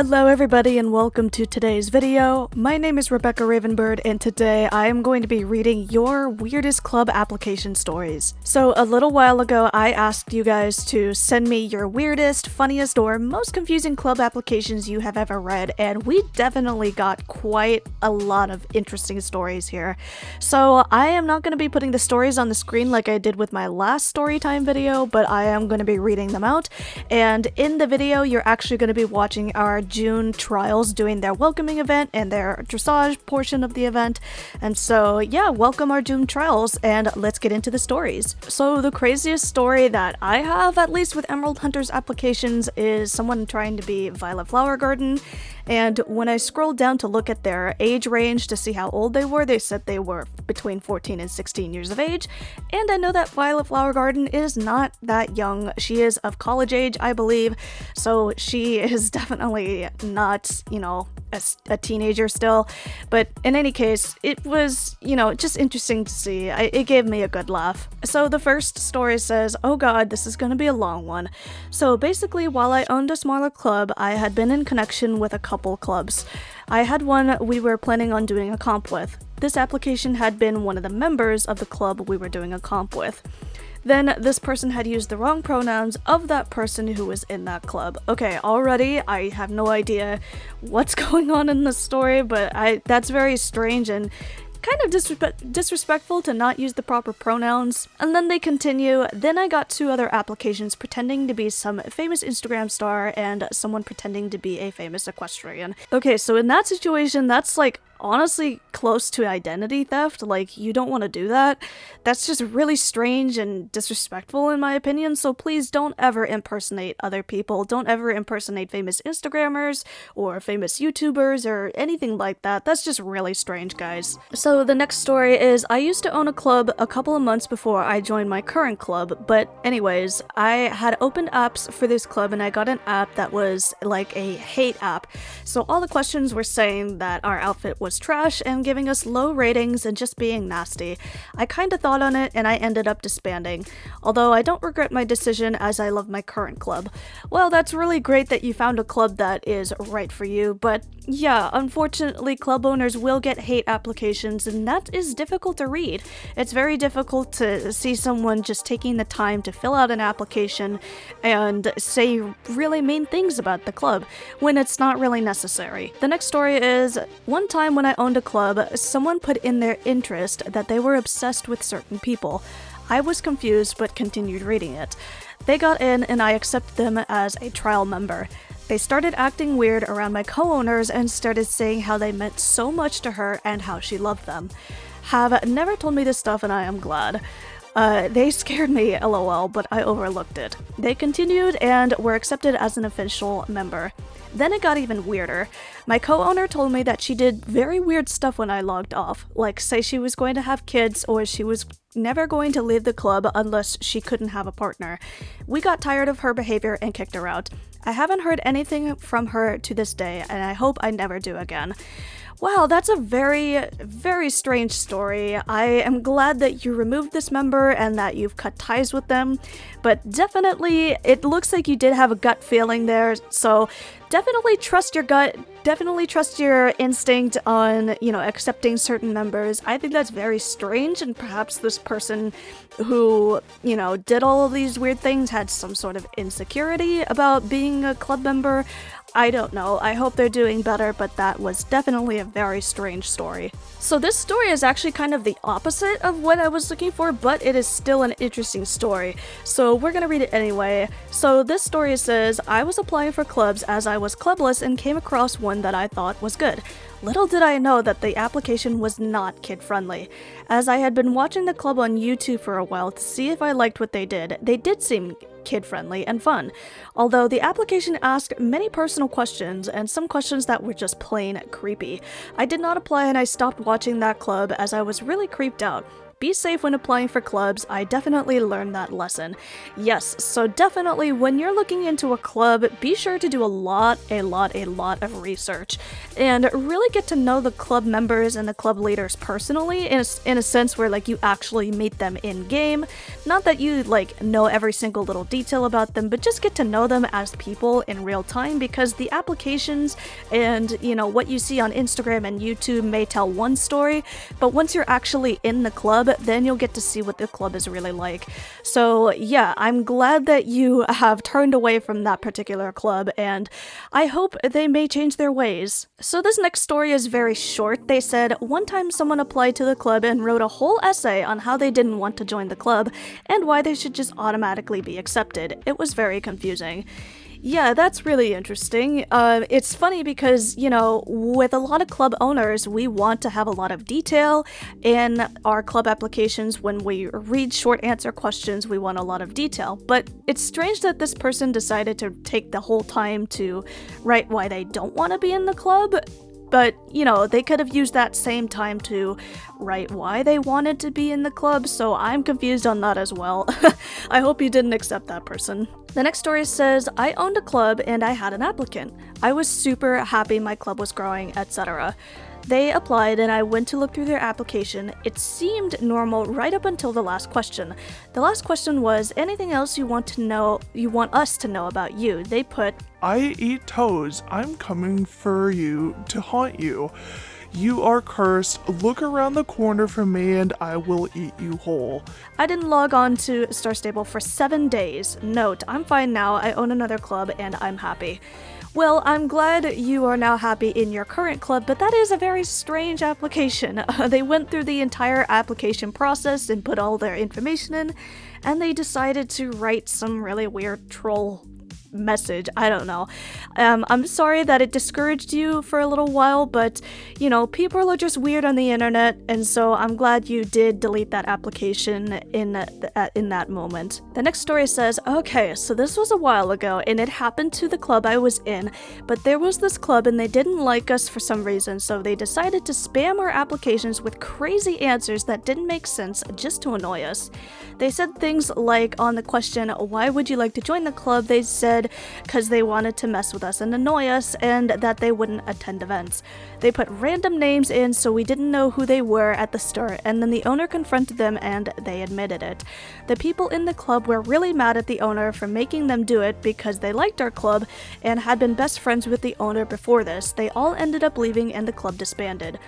Hello everybody and welcome to today's video. My name is Rebecca Ravenbird and today I am going to be reading your weirdest club application stories. So a little while ago I asked you guys to send me your weirdest, funniest, or most confusing club applications you have ever read, and we definitely got quite a lot of interesting stories here. So I am not going to be putting the stories on the screen like I did with my last storytime video, but I am going to be reading them out, and in the video you're actually going to be watching our June trials doing their welcoming event and their dressage portion of the event. And so yeah, welcome our June trials and let's get into the stories. So the craziest story that I have, at least with Emerald Hunters applications, is someone trying to be Violet Flower Garden. And when I scrolled down to look at their age range to see how old they were, they said they were between 14 and 16 years of age. And I know that Violet Flower Garden is not that young. She is of college age, I believe. So she is definitely not, a teenager still. But in any case, it was, just interesting to see. It gave me a good laugh. So the first story says, oh god, this is gonna be a long one. So basically, while I owned a smaller club, I had been in connection with a couple clubs. I had one we were planning on doing a comp with. This application had been one of the members of the club we were doing a comp with. Then this person had used the wrong pronouns of that person who was in that club. Okay, already I have no idea what's going on in this story, but that's very strange and kind of disrespectful to not use the proper pronouns. And then they continue, then I got two other applications pretending to be some famous Instagram star and someone pretending to be a famous equestrian. Okay, so in that situation, that's honestly close to identity theft. You don't want to do that. That's just really strange and disrespectful in my opinion, so please don't ever impersonate other people. Don't ever impersonate famous Instagrammers or famous YouTubers or anything like that. That's just really strange, guys. So the next story is, I used to own a club a couple of months before I joined my current club, but anyways, I had opened apps for this club and I got an app that was like a hate app. So all the questions were saying that our outfit was trash and giving us low ratings and just being nasty. I kinda thought on it and I ended up disbanding, although I don't regret my decision as I love my current club. Well, that's really great that you found a club that is right for you, but yeah, unfortunately club owners will get hate applications and that is difficult to read. It's very difficult to see someone just taking the time to fill out an application and say really mean things about the club when it's not really necessary. The next story is, one time when I owned a club, someone put in their interest that they were obsessed with certain people. I was confused but continued reading it. They got in and I accepted them as a trial member. They started acting weird around my co-owners and started saying how they meant so much to her and how she loved them. Have never told me this stuff and I am glad. They scared me, lol, but I overlooked it. They continued and were accepted as an official member. Then it got even weirder. My co-owner told me that she did very weird stuff when I logged off, like say she was going to have kids or she was never going to leave the club unless she couldn't have a partner. We got tired of her behavior and kicked her out. I haven't heard anything from her to this day, and I hope I never do again. Wow, that's a very, very strange story. I am glad that you removed this member and that you've cut ties with them, but definitely, it looks like you did have a gut feeling there, so definitely trust your gut, definitely trust your instinct on, accepting certain members. I think that's very strange, and perhaps this person who, did all of these weird things had some sort of insecurity about being a club member. I don't know. I hope they're doing better, but that was definitely a very strange story. So this story is actually kind of the opposite of what I was looking for, but it is still an interesting story. So we're gonna read it anyway. So this story says, I was applying for clubs as I was clubless and came across one that I thought was good. Little did I know that the application was not kid-friendly. As I had been watching the club on YouTube for a while to see if I liked what they did seem kid-friendly and fun. Although the application asked many personal questions and some questions that were just plain creepy. I did not apply and I stopped watching that club as I was really creeped out. be safe when applying for clubs. I definitely learned that lesson. Yes, so definitely when you're looking into a club, be sure to do a lot of research and really get to know the club members and the club leaders personally in a sense where like you actually meet them in game. Not that you like know every single little detail about them, but just get to know them as people in real time, because the applications and what you see on Instagram and YouTube may tell one story, but once you're actually in the club, then you'll get to see what the club is really like. So yeah, I'm glad that you have turned away from that particular club, and I hope they may change their ways. So this next story is very short. They said, one time someone applied to the club and wrote a whole essay on how they didn't want to join the club and why they should just automatically be accepted. It was very confusing. Yeah, that's really interesting. It's funny because, with a lot of club owners, we want to have a lot of detail in our club applications. When we read short answer questions, we want a lot of detail. But it's strange that this person decided to take the whole time to write why they don't want to be in the club. But, they could have used that same time to write why they wanted to be in the club, so I'm confused on that as well. I hope you didn't accept that person. The next story says, I owned a club and I had an applicant. I was super happy my club was growing, etc. They applied and I went to look through their application. It seemed normal right up until the last question. The last question was, anything else you want us to know about you? They put, I eat toads. I'm coming for you to haunt you. You are cursed. Look around the corner from me and I will eat you whole. I didn't log on to Star Stable for 7 days. Note, I'm fine now. I own another club and I'm happy. Well, I'm glad you are now happy in your current club, but that is a very strange application. They went through the entire application process and put all their information in, and they decided to write some really weird troll message. I don't know. I'm sorry that it discouraged you for a little while, but people are just weird on the internet, and so I'm glad you did delete that application in that moment. The next story says, okay, so this was a while ago and it happened to the club I was in, but there was this club and they didn't like us for some reason, so they decided to spam our applications with crazy answers that didn't make sense just to annoy us. They said things like, on the question, why would you like to join the club, they said because they wanted to mess with us and annoy us, and that they wouldn't attend events. They put random names in so we didn't know who they were at the start, and then the owner confronted them and they admitted it. The people in the club were really mad at the owner for making them do it because they liked our club and had been best friends with the owner before this. They all ended up leaving and the club disbanded.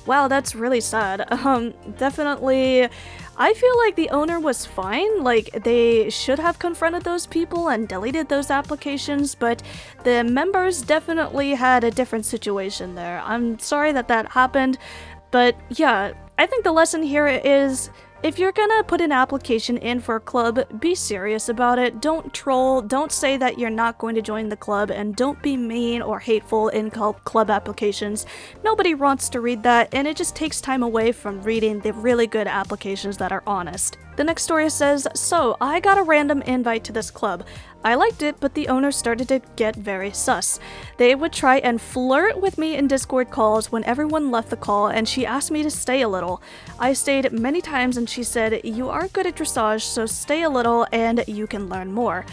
Wow, that's really sad. Definitely, I feel like the owner was fine. Like, they should have confronted those people and deleted those applications, but the members definitely had a different situation there. I'm sorry that that happened, but yeah, I think the lesson here is, if you're gonna put an application in for a club, be serious about it. Don't troll, don't say that you're not going to join the club, and don't be mean or hateful in club applications. Nobody wants to read that, and it just takes time away from reading the really good applications that are honest. The next story says, so I got a random invite to this club. I liked it, but the owner started to get very sus. They would try and flirt with me in Discord calls when everyone left the call, and she asked me to stay a little. I stayed many times and she said, you aren't good at dressage, so stay a little and you can learn more.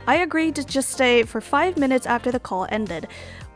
I agreed to just stay for 5 minutes after the call ended.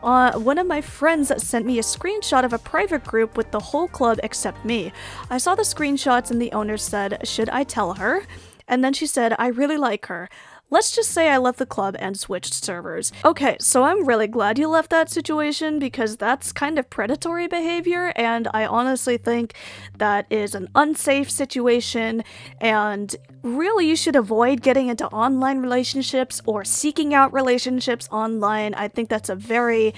One of my friends sent me a screenshot of a private group with the whole club except me. I saw the screenshots and the owner said, should I tell her? And then she said, I really like her. Let's just say I left the club and switched servers. Okay, so I'm really glad you left that situation because that's kind of predatory behavior, and I honestly think that is an unsafe situation, and really you should avoid getting into online relationships or seeking out relationships online. I think that's a very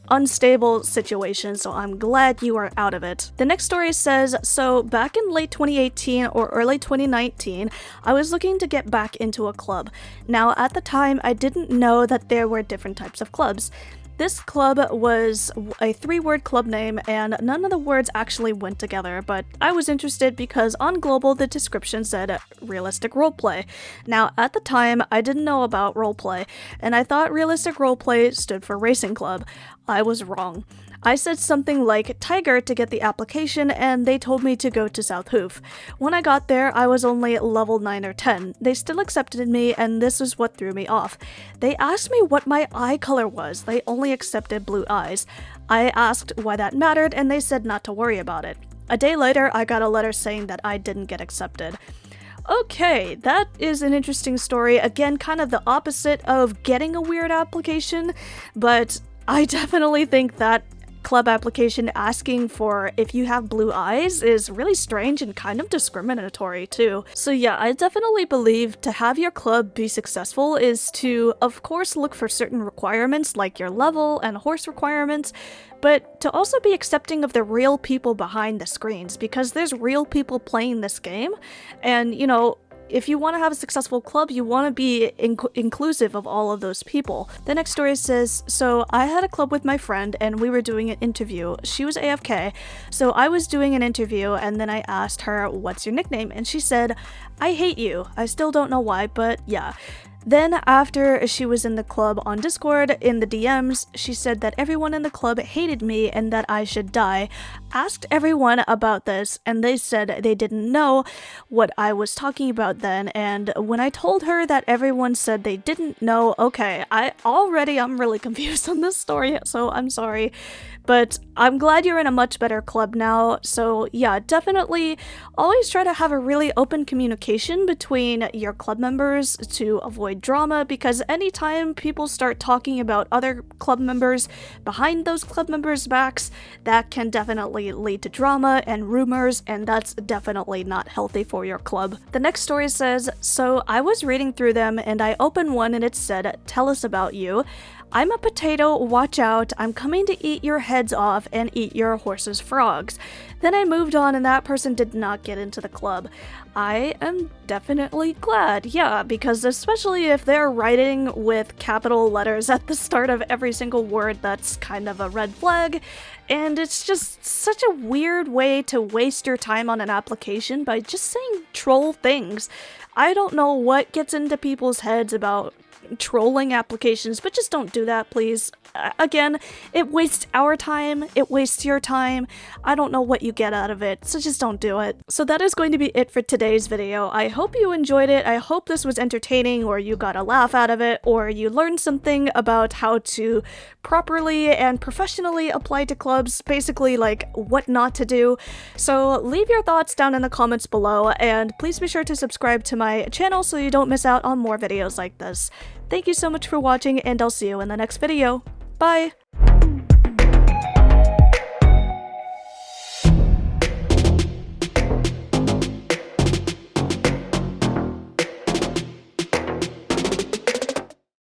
unstable situation, so I'm glad you are out of it. The next story says, so back in late 2018 or early 2019, I was looking to get back into a club. Now, at the time, I didn't know that there were different types of clubs. This club was a 3-word club name, and none of the words actually went together, but I was interested because on Global the description said realistic roleplay. Now, at the time, I didn't know about roleplay, and I thought realistic roleplay stood for racing club. I was wrong. I said something like Tiger to get the application, and they told me to go to South Hoof. When I got there, I was only level 9 or 10. They still accepted me, and this is what threw me off. They asked me what my eye color was. They only accepted blue eyes. I asked why that mattered, and they said not to worry about it. A day later, I got a letter saying that I didn't get accepted. Okay, that is an interesting story. Again, kind of the opposite of getting a weird application, but I definitely think that club application asking for if you have blue eyes is really strange and kind of discriminatory too. So yeah, I definitely believe to have your club be successful is to, of course, look for certain requirements like your level and horse requirements, but to also be accepting of the real people behind the screens, because there's real people playing this game, and you know, if you want to have a successful club, you want to be inclusive of all of those people. The next story says, so I had a club with my friend and we were doing an interview. She was AFK, so I was doing an interview and then I asked her, what's your nickname? And she said, I hate you. I still don't know why, but yeah. Then after she was in the club on Discord, in the DMs, she said that everyone in the club hated me and that I should die. Asked everyone about this and they said they didn't know what I was talking about then, and when I told her that everyone said they didn't know, okay, I'm really confused on this story, so I'm sorry. But I'm glad you're in a much better club now, so yeah, definitely always try to have a really open communication between your club members to avoid drama, because anytime people start talking about other club members behind those club members' backs, that can definitely lead to drama and rumors, and that's definitely not healthy for your club. The next story says, so I was reading through them and I opened one and it said, tell us about you. I'm a potato, watch out, I'm coming to eat your heads off and eat your horse's frogs. Then I moved on and that person did not get into the club. I am definitely glad, yeah, because especially if they're writing with capital letters at the start of every single word, that's kind of a red flag. And it's just such a weird way to waste your time on an application by just saying troll things. I don't know what gets into people's heads about trolling applications, but just don't do that, please. Again, it wastes our time, it wastes your time. I don't know what you get out of it, so just don't do it. So that is going to be it for today's video. I hope you enjoyed it. I hope this was entertaining, or you got a laugh out of it, or you learned something about how to properly and professionally apply to clubs, basically like what not to do. So leave your thoughts down in the comments below, and please be sure to subscribe to my channel so you don't miss out on more videos like this. Thank you so much for watching, and I'll see you in the next video. Bye!